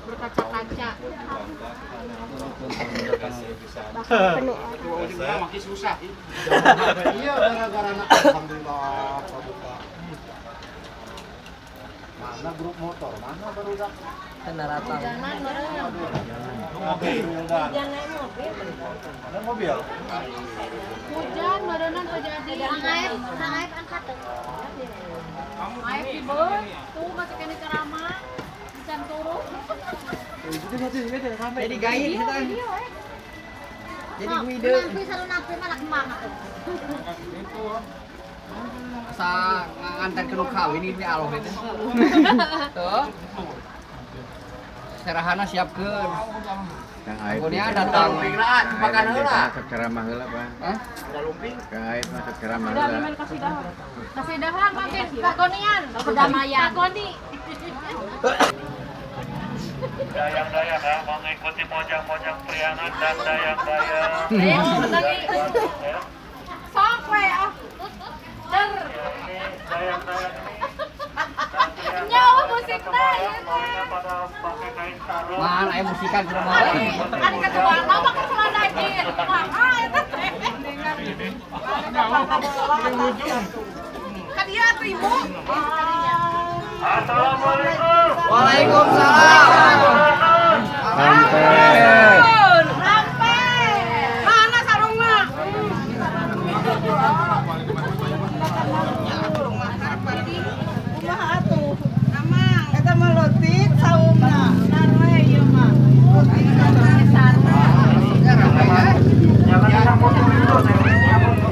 berkaca-kaca. Penuh. Makin susah. Iya, gara-gara anak alhamdulillah buka. Mana grup motor? Mana baru dak? Kendaraan. Jangan merem. Mobil dan. Jangan naik mobil. Ada mobil. Hujan, badangan terjadi. Naik angkat tuh. Naik di bawah. Tuh masih kena ceramah. Bisa turun. Jadi gaya kita. Jadi guide. Nanti selalu nanti malah kemana tuh? Sa ngantar ke kawin ini aloh itu. Tuh. Serahana siapkeun. Kang Ait. Pokoknya datang makan heula. Masuk ceramah heula, Pak. Hah? Kang Ait masuk ceramah heula. Kasih dahan pakai lakonian, perdamaian. Lakoni. Dayang-dayang ya, mengikuti mojang-mojang priangan dan dayang-dayang. Sok we ah. Der. Dayang-dayang ini Nyawa musiknya ya. pada pakai kain sarung. Mana aya musikan ke rumah. Kan kedua nama kan selada aja. Wah, eta teh. Kan dia tuh ibu. Assalamualaikum. Waalaikumsalam.